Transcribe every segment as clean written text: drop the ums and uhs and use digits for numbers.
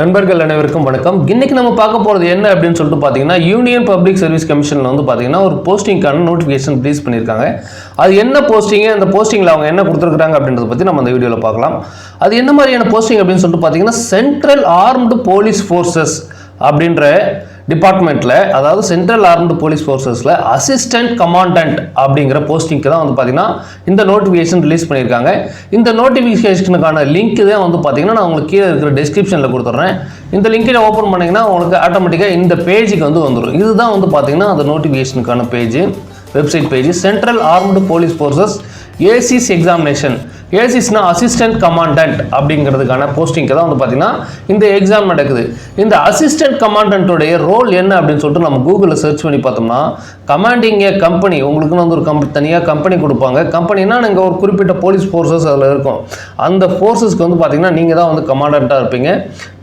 நண்பர்கள் அனைவருக்கும் வணக்கம். இன்னைக்கு நம்ம பார்க்க போகிறது என்ன அப்படின்னு சொல்லிட்டு பார்த்தீங்கன்னா, யூனியன் பப்ளிக் சர்வீஸ் கமிஷனில் வந்து பார்த்தீங்கன்னா ஒரு போஸ்டிங்கான நோட்டிஃபிகேஷன் ரிலீஸ் பண்ணியிருக்காங்க. அது என்ன போஸ்டிங்கு, அந்த போஸ்டிங்கில் அவங்க என்ன கொடுத்துருக்காங்க அப்படின்றத பற்றி நம்ம அந்த வீடியோவில் பார்க்கலாம். அது என்ன மாதிரியான போஸ்டிங் அப்படின்னு சொல்லிட்டு பார்த்தீங்கன்னா, சென்ட்ரல் ஆர்ம்டு போலீஸ் ஃபோர்ஸஸ் அப்படின்ற டிபார்ட்மெண்ட்டில், அதாவது சென்ட்ரல் ஆர்ம்டு போலீஸ் ஃபோர்ஸஸில் அசிஸ்டன்ட் கமாண்டன்ட் அப்படிங்கிற போஸ்டிங்க்கு தான் வந்து பார்த்தீங்கன்னா இந்த நோட்டிஃபிகேஷன் ரிலீஸ் பண்ணியிருக்காங்க. இந்த நோட்டிஃபிகேஷனுக்கான லிங்க் தான் வந்து பார்த்தீங்கன்னா நான் உங்களுக்கு கீழே இருக்கிற டிஸ்கிரிப்ஷனில் கொடுத்துட்றேன். இந்த லிங்க்கில் ஓப்பன் பண்ணிங்கன்னா உங்களுக்கு ஆட்டோமேட்டிக்காக இந்த பேஜுக்கு வந்து வந்துடும். இதுதான் வந்து பார்த்தீங்கன்னா அந்த நோட்டிஃபிகேஷனுக்கான page, website page. Central armed police forces ACs examination. ஏசிஸ்னா அசிஸ்டன்ட் கமாண்டன்ட் அப்படிங்கிறதுக்கான போஸ்டிங்க்கு தான் வந்து பார்த்தீங்கன்னா இந்த எக்ஸாம் நடக்குது. இந்த அசிஸ்டன்ட் கமாண்டன்ட்டோடைய ரோல் என்ன அப்படின்னு சொல்லிட்டு நம்ம கூகுளில் சர்ச் பண்ணி பார்த்தோம்னா, கமாண்டிங் ஏ கம்பெனி, உங்களுக்குன்னு வந்து ஒரு தனியாக கம்பெனி கொடுப்பாங்க. கம்பெனினா நீங்கள் ஒரு குறிப்பிட்ட போலீஸ் ஃபோர்ஸஸ் அதில் இருக்கும். அந்த ஃபோர்ஸஸ்க்கு வந்து பார்த்தீங்கன்னா நீங்கள் தான் வந்து கமாண்டண்ட்டாக இருப்பீங்க.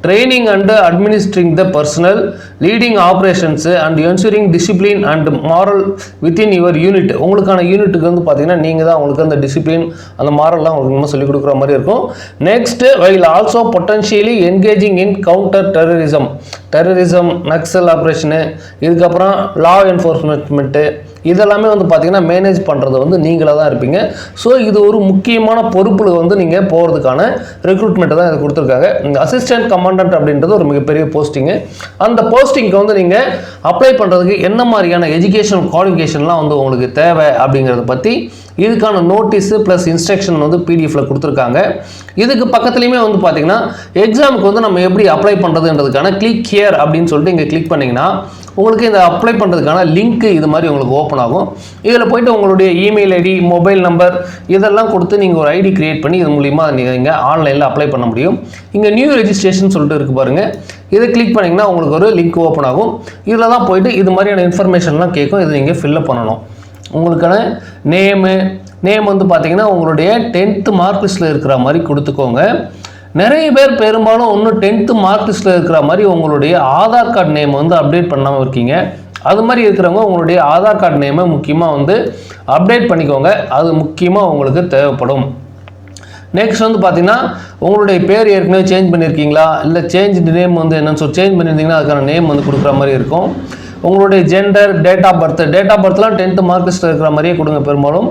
Training and administering the personnel, leading operations and ensuring discipline and morale within your unit. உங்களுக்கான யூனிட்டுக்கு வந்து பார்த்தீங்கன்னா நீங்கள் தான் உங்களுக்கு அந்த டிசிப்ளின், அந்த மாரல்லாம் உங்களுக்கு இன்னும் சொல்லிக் கொடுக்குற மாதிரி இருக்கும். Next, while also potentially engaging in counter terrorism, Naxal operation, இதுக்கப்புறம் லா என்ஃபோர்ஸ்மெண்ட்டு, இதெல்லாமே வந்து பார்த்தீங்கன்னா மேனேஜ் பண்ணுறது வந்து நீங்களாக தான் இருப்பீங்க. ஸோ இது ஒரு முக்கியமான பொறுப்பில் வந்து நீங்கள் போகிறதுக்கான ரெக்ரூட்மெண்ட்டை தான் இது கொடுத்துருக்காங்க. இந்த அசிஸ்டன்ட் கமாண்டன்ட் அப்படின்றது ஒரு மிகப்பெரிய போஸ்டிங்கு. அந்த போஸ்டிங்க்கு வந்து நீங்கள் அப்ளை பண்ணுறதுக்கு என்ன மாதிரியான எஜுகேஷன் குவாலிஃபிகேஷன்லாம் வந்து உங்களுக்கு தேவை அப்படிங்கிறத பற்றி இதுக்கான நோட்டீஸு ப்ளஸ் இன்ஸ்ட்ரக்ஷன் வந்து பிடிஎஃப்பில் கொடுத்துருக்காங்க. இதுக்கு பக்கத்துலேயுமே வந்து பார்த்தீங்கன்னா எக்ஸாமுக்கு வந்து நம்ம எப்படி அப்ளை பண்ணுறதுன்றதுக்கான கிளிக் ஹியர் அப்படின்னு சொல்லிட்டு இங்கே கிளிக் பண்ணிங்கன்னா உங்களுக்கு இந்த அப்ளை பண்ணுறதுக்கான லிங்க்கு இது மாதிரி உங்களுக்கு ஓப்பன் ஆகும். இதில் போய்ட்டு உங்களுடைய இமெயில் ஐடி, மொபைல் நம்பர் இதெல்லாம் கொடுத்து நீங்கள் ஒரு ஐடி கிரியேட் பண்ணி இது மூலிமா நீங்கள் ஆன்லைனில் அப்ளை பண்ண முடியும். இங்கே நியூ ரெஜிஸ்ட்ரேஷன் சொல்லிட்டு இருக்குது பாருங்கள், இதை கிளிக் பண்ணிங்கன்னா உங்களுக்கு ஒரு லிங்க் ஓப்பன் ஆகும். இதில் தான் போய்ட்டு இது மாதிரியான இன்ஃபர்மேஷன்லாம் கேட்கும். இதை நீங்கள் ஃபில்லப் பண்ணணும். உங்களுக்கான நேம் வந்து பார்த்தீங்கன்னா உங்களுடைய 10th மார்க் லிஸ்ட்டில் இருக்கிற மாதிரி கொடுத்துக்கோங்க. நிறைய பேர் பெரும்பாலும் இன்னும் 10th மார்க் லிஸ்ட்டில் இருக்கிற மாதிரி உங்களுடைய ஆதார் கார்டு நேம் வந்து அப்டேட் பண்ணாமல் இருக்கீங்க. அது மாதிரி இருக்கிறவங்க உங்களுடைய ஆதார் கார்டு நேமை முக்கியமாக வந்து அப்டேட் பண்ணிக்கோங்க. அது முக்கியமாக உங்களுக்கு தேவைப்படும். நெக்ஸ்ட் வந்து பார்த்தீங்கன்னா உங்களுடைய பேர் ஏற்கனவே சேஞ்ச் பண்ணியிருக்கீங்களா, இல்லை சேஞ்ச் நேம் வந்து என்னன்னு சொல்லி சேஞ்ச் பண்ணியிருந்தீங்கன்னா அதுக்கான நேம் வந்து கொடுக்குற மாதிரி இருக்கும். உங்களுடைய ஜெண்டர், டேட் ஆஃப் பர்த்லாம் 10th மார்க் லிஸ்ட்டில் இருக்கிற மாதிரியே கொடுங்க. பெரும்பாலும்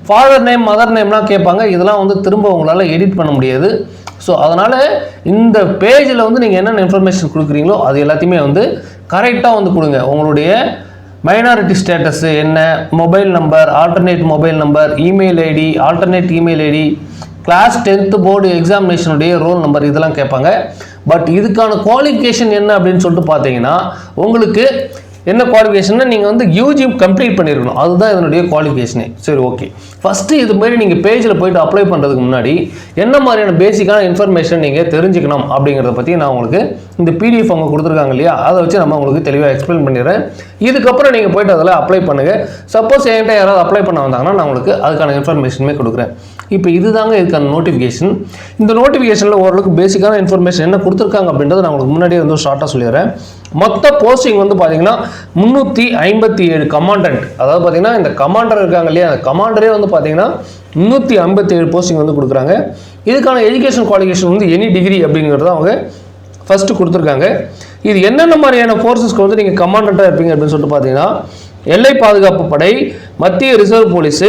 ஃபாதர் நேம், மதர் நேம்லாம் கேட்பாங்க. இதெல்லாம் வந்து திரும்ப உங்களால் எடிட் பண்ண முடியாது. ஸோ அதனால் இந்த பேஜில் வந்து நீங்கள் என்னென்ன இன்ஃபர்மேஷன் கொடுக்குறீங்களோ அது எல்லாத்தையுமே வந்து கரெக்டாக வந்து கொடுங்க. உங்களுடைய மைனாரிட்டி ஸ்டேட்டஸு என்ன, mobile number, alternate mobile number, email ID, alternate email ID, class 10th board எக்ஸாமினேஷனுடைய ரோல் நம்பர், இதெல்லாம் கேட்பாங்க. பட் இதுக்கான குவாலிஃபிகேஷன் என்ன அப்படின்னு சொல்லிட்டு பார்த்தீங்கன்னா உங்களுக்கு என்ன குவாலிஃபிகேஷன்னா நீங்கள் வந்து யூஜி கம்ப்ளீட் பண்ணியிருக்கணும். அதுதான் இதனுடைய குவாலிஃபிகேஷனே. சரி, ஓகே. ஃபஸ்ட்டு இது மாதிரி நீங்கள் பேஜில் போய்ட்டு அப்ளை பண்ணுறதுக்கு முன்னாடி என்ன மாதிரியான பேசிக்கான இன்ஃபர்மேஷன் நீங்கள் தெரிஞ்சுக்கணும் அப்படிங்கிறத பற்றி நான் உங்களுக்கு இந்த பிடிஎஃப் அவங்க கொடுத்துருக்காங்க இல்லையா, அதை வச்சு நம்ம உங்களுக்கு தெளிவாக எக்ஸ்பிளைன் பண்ணிடுறேன். இதுக்கப்புறம் நீங்கள் போய்ட்டு அதில் அப்ளை பண்ணுங்கள். சப்போஸ் என்கிட்ட யாராவது அப்ளை பண்ண வந்தாங்கன்னா நான் உங்களுக்கு அதுக்கான இன்ஃபர்மேஷனுமே கொடுக்குறேன். இப்போ இதுதாங்க இதுக்கான நோட்டிஃபிகேஷன். இந்த நோட்டிஃபிகேஷனில் ஓரளவுக்கு பேசிக்கான இன்ஃபர்மேஷன் என்ன கொடுத்துருக்காங்க அப்படின்றத நான் உங்களுக்கு முன்னாடியே வந்து ஷார்ட்டாக சொல்லிடுறேன். மொத்த போஸ்டிங் வந்து பார்த்தீங்கன்னா 357 கமாண்டன்ட். அதாவது பார்த்தீங்கன்னா இந்த கமாண்டர் இருக்காங்க இல்லையா, அந்த கமாண்டரே வந்து பார்த்தீங்கன்னா 357 போஸ்டிங் வந்து கொடுக்குறாங்க. இதுக்கான எஜுகேஷன் குவாலிஃபிகேஷன் வந்து எனி டிகிரி அப்படிங்கிறத அவங்க ஃபஸ்ட்டு கொடுத்துருக்காங்க. இது என்னென்ன மாதிரியான ஃபோர்ஸஸ்க்கு வந்து நீங்கள் கமாண்டண்ட்டாக இருப்பீங்க அப்படின்னு சொல்லிட்டு பார்த்தீங்கன்னா, எல்லை பாதுகாப்பு படை, மத்திய ரிசர்வ் போலீஸு,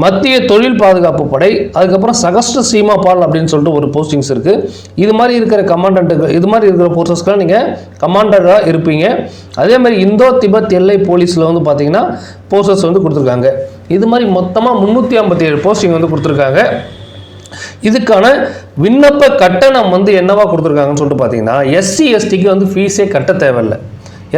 மத்திய தொழில் பாதுகாப்பு படை, அதுக்கப்புறம் சகஸ்ட சீமா பால் அப்படின்னு சொல்லிட்டு ஒரு போஸ்டிங்ஸ் இருக்குது. இது மாதிரி இருக்கிற கமாண்டண்ட்டுக்கு, இது மாதிரி இருக்கிற ஃபோர்ஸஸ்க்கெலாம் நீங்கள் கமாண்டராக இருப்பீங்க. அதே மாதிரி இந்தோ திபெத் எல்லை போலீஸில் வந்து பார்த்தீங்கன்னா போஸ்டர்ஸ் வந்து கொடுத்துருக்காங்க. இது மாதிரி மொத்தமாக 357 போஸ்டிங் வந்து கொடுத்துருக்காங்க. இதுக்கான விண்ணப்ப கட்டணம் வந்து என்னவா கொடுத்துருக்காங்கன்னு சொல்லிட்டு பார்த்தீங்கன்னா, எஸ்சி எஸ்டிக்கு வந்து ஃபீஸே கட்ட தேவையில்லை.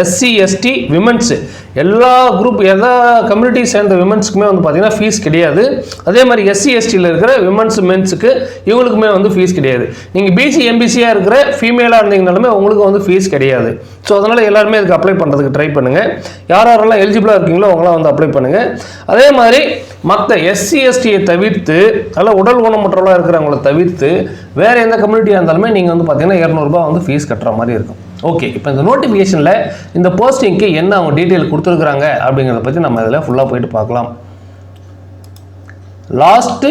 எஸ்சி எஸ்டி விமென்ஸு எல்லா குரூப், எல்லா கம்யூனிட்டி சேர்ந்த விமென்ஸுக்குமே வந்து பார்த்தீங்கன்னா ஃபீஸ் கிடையாது. அதே மாதிரி எஸ்சி எஸ்டியில் இருக்கிற விமென்ஸ் மென்ஸுக்கு இவங்களுக்குமே வந்து ஃபீஸ் கிடையாது. நீங்கள் பிசி எம்பிசியாக இருக்கிற ஃபீமேலாக இருந்தீங்கனாலுமே உங்களுக்கு வந்து ஃபீஸ் கிடையாது. ஸோ அதனால் எல்லாருமே இதுக்கு அப்ளை பண்ணுறதுக்கு ட்ரை பண்ணுங்கள். யாரெல்லாம் எலிஜிபிளாக இருக்கீங்களோ அவங்களாம் வந்து அப்ளை பண்ணுங்கள். அதே மாதிரி மற்ற எஸ்சி எஸ்டியை தவிர்த்து, அதில் உடல் ஊனமுற்றவர்களாக இருக்கிறவங்கள தவிர்த்து வேறு எந்த கம்யூனிட்டியாக இருந்தாலுமே நீங்கள் வந்து பார்த்தீங்கன்னா 200 ரூபாய் வந்து ஃபீஸ் கட்டுற மாதிரி இருக்கும். ஓகே, இப்போ இந்த நோட்டிஃபிகேஷனில் இந்த போஸ்டிங்க்கு என்ன அவங்க டீட்டெயில் கொடுத்துருக்குறாங்க அப்படிங்கிறத பற்றி நம்ம இதில் ஃபுல்லாக போயிட்டு பார்க்கலாம். Last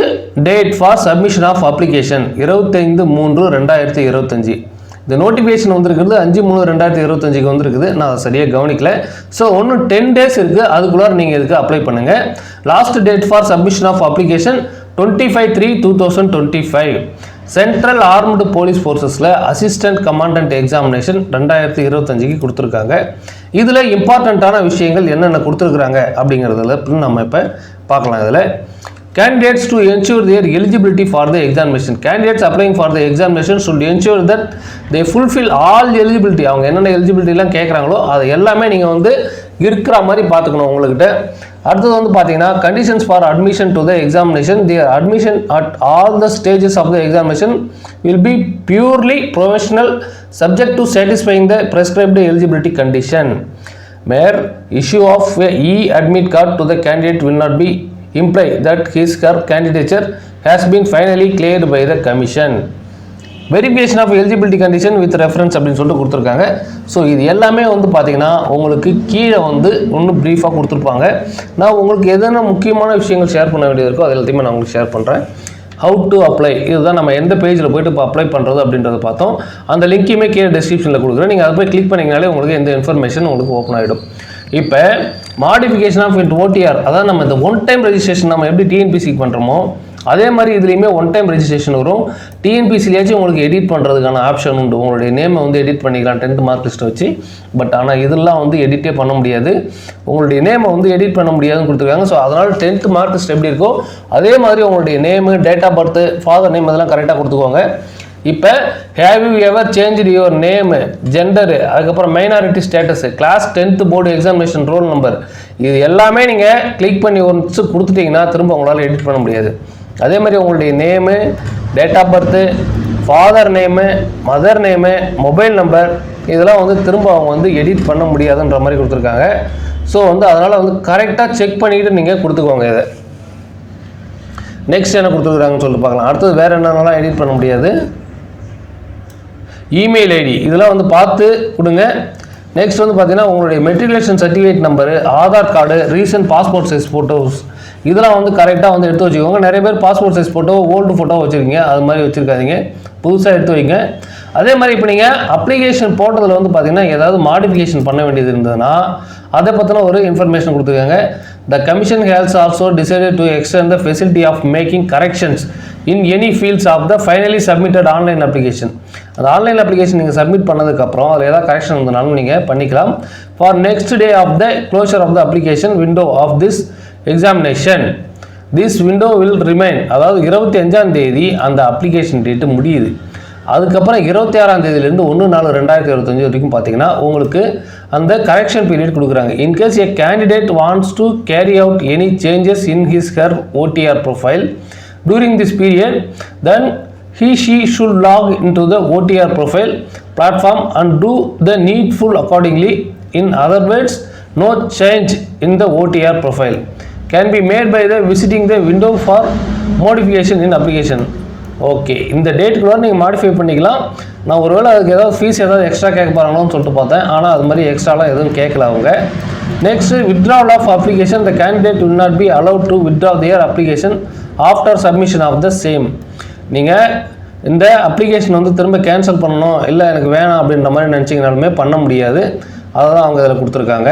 date for submission of application 25/3/2025. இந்த நோட்டிஃபிகேஷன் வந்துருக்குது 5/3/2025 வந்துருக்குது. நான் அதை சரியாக கவனிக்கல. ஸோ இன்னும் 10 days இருக்குது. அதுக்குள்ளார நீங்கள் இதுக்கு அப்ளை பண்ணுங்கள். Last date for submission of application 25/3/2025. Armed armed police ஃபோர்ஸஸில் அசிஸ்டன்ட் கமாண்டன்ட் எக்ஸாமினேஷன் 2025க்கு கொடுத்துருக்காங்க. இதில் இம்பார்ட்டண்ட்டான விஷயங்கள் என்னென்ன கொடுத்துருக்குறாங்க அப்படிங்கிறதுல நம்ம இப்போ பார்க்கலாம். இதில் candidates to ensure their eligibility for the examination. Candidates applying for the examination should ensure that they fulfill all eligibility. அவங்க என்னென்ன எலிஜிபிலிட்டிலாம் கேட்குறாங்களோ அதை எல்லாமே நீங்கள் வந்து இருக்கிற மாதிரி பார்த்துக்கணும் உங்கள்கிட்ட. அடுத்தது வந்து பார்த்தீங்கன்னா conditions for admission to the examination. Their admission at all the stages of the examination will be purely professional, subject to satisfying the prescribed eligibility condition. Mere issue of a e-admit card to the candidate will not be imply that his or candidature has been finally cleared by the commission. Verification of eligibility condition with reference அப்படின்னு சொல்லிட்டு கொடுத்துருக்காங்க. So இது எல்லாமே வந்து பார்த்தீங்கன்னா உங்களுக்கு கீழே வந்து ஒன்றும் ப்ரீஃபாக கொடுத்துருப்பாங்க. நான் உங்களுக்கு எதனா முக்கியமான விஷயங்கள் ஷேர் பண்ண வேண்டியது இருக்கோ அது எல்லாத்தையுமே நான் உங்களுக்கு ஷேர் பண்ணுறேன். ஹவு டு அப்ளை, இதுதான் நம்ம எந்த பேஜில் போய்ட்டு இப்போ அப்ளை பண்ணுறது அப்படின்றத பார்த்தோம். அந்த லிங்க்கையுமே கீழே டிஸ்கிரிப்ஷனில் கொடுக்குறேன். நீங்கள் அதை போய் கிளிக் பண்ணிங்கனாலே உங்களுக்கு எந்த இன்ஃபர்மேஷன் உங்களுக்கு ஓப்பன் ஆகிடும். இப்போ மாடிஃபிகேஷன் ஆஃப் ஓடிஆர், அதாவது நம்ம இந்த ஒன் டைம் ரெஜிஸ்ட்ரேஷன் நம்ம எப்படி டிஎன்பிசிக்கு பண்ணுறோமோ அதே மாதிரி இதுலேயுமே ஒன் டைம் ரெஜிஸ்ட்ரேஷன் வரும். டிஎன்பிசிலேயாச்சும் உங்களுக்கு எடிட் பண்ணுறதுக்கான ஆப்ஷன் உண்டு. உங்களுடைய நேமை வந்து எடிட் பண்ணிக்கலாம் 10th மார்க் லிஸ்ட்டை வச்சு. பட் ஆனால் இதெல்லாம் வந்து எடிட்டே பண்ண முடியாது. உங்களுடைய நேமை வந்து எடிட் பண்ண முடியாதுன்னு கொடுத்துருக்காங்க. ஸோ அதனால் 10th மார்க் லிஸ்ட் எப்படி இருக்கோ அதே மாதிரி உங்களுடைய name, date of birth, father name அதெல்லாம் கரெக்டாக கொடுத்துக்கோங்க. இப்போ have you ever change your name, gender, அதுக்கப்புறம் minority status, class 10th board examination roll number, இது எல்லாமே நீங்கள் கிளிக் பண்ணி ஒன்ஸ் கொடுத்துட்டிங்கன்னா திரும்ப உங்களால் எடிட் பண்ண முடியாது. அதே மாதிரி உங்களுடைய name, date of birth, father name, mother name, mobile number, இதெல்லாம் வந்து திரும்ப அவங்க வந்து எடிட் பண்ண முடியாதுன்ற மாதிரி கொடுத்துருக்காங்க. ஸோ வந்து அதனால் வந்து கரெக்டாக செக் பண்ணிவிட்டு நீங்கள் கொடுத்துக்கோங்க. இதை நெக்ஸ்ட் என்ன கொடுத்துருக்குறாங்கன்னு சொல்லிட்டு பார்க்கலாம். அடுத்தது வேறு என்னென்னலாம் எடிட் பண்ண முடியாது. இமெயில் ஐடி இதெல்லாம் வந்து பார்த்து கொடுங்க. நெக்ஸ்ட் வந்து பார்த்தீங்கன்னா உங்களுடைய matriculation certificate number, Aadhaar card, recent passport size photos இதெல்லாம் வந்து கரெக்டாக வந்து எடுத்து வச்சுக்கோங்க. நிறைய பேர் passport size photo, old photo வச்சுருக்கீங்க, அது மாதிரி வச்சுருக்காதீங்க, புதுசாக எடுத்து வைங்க. அதே மாதிரி இப்போ நீங்கள் அப்ளிகேஷன் போட்டதில் வந்து பார்த்தீங்கன்னா ஏதாவது மாடிஃபிகேஷன் பண்ண வேண்டியது இருந்ததுன்னா அதை பற்றின ஒரு இன்ஃபர்மேஷன் கொடுத்துருக்காங்க. The commission has also decided to extend the facility of making corrections in any fields of the finally submitted online application. அந்த ஆன்லைன் அப்ளிகேஷன் நீங்கள் சப்மிட் பண்ணதுக்கப்புறம் அதில் ஏதாவது கரெக்ஷன் இருந்தனாலும் நீங்கள் பண்ணிக்கலாம். For next day of the closure of the application window of this examination this window will remain. அதாவது 25ஆம் தேதி அந்த அப்ளிகேஷன் டேட்டு முடியுது. அதுக்கப்புறம் 26ஆம் தேதியிலேருந்து 1/4/2025 வரைக்கும் பார்த்தீங்கன்னா உங்களுக்கு அந்த கரெக்ஷன் பீரியட் கொடுக்குறாங்க. In case A candidate wants to carry out any changes in his her OTR profile during this period, then she should log into the OTR profile platform and do the needful accordingly. In other words, no change in the OTR profile can be made by the visiting the window for modification in application. Okay, இந்த டேட்டுக்குள்ள நீங்கள் modify பண்ணிக்கலாம். நான் ஒருவேளை அதுக்கு ஏதாவது fees ஏதாவது extra கேட்க போகிறாங்களோன்னு சொல்லிட்டு பார்த்தேன். ஆனால் அது மாதிரி எக்ஸ்ட்ராலாம் எதுவும் கேட்கல அவங்க. Next withdrawal of application, the candidate will not be allowed to withdraw their application after submission of the same. நீங்கள் இந்த அப்ளிகேஷன் வந்து திரும்ப கேன்சல் பண்ணணும், இல்லை எனக்கு வேணாம் அப்படின்ற மாதிரி நினச்சிங்கனாலுமே பண்ண முடியாது. அதை தான் அவங்க இதில் கொடுத்துருக்காங்க.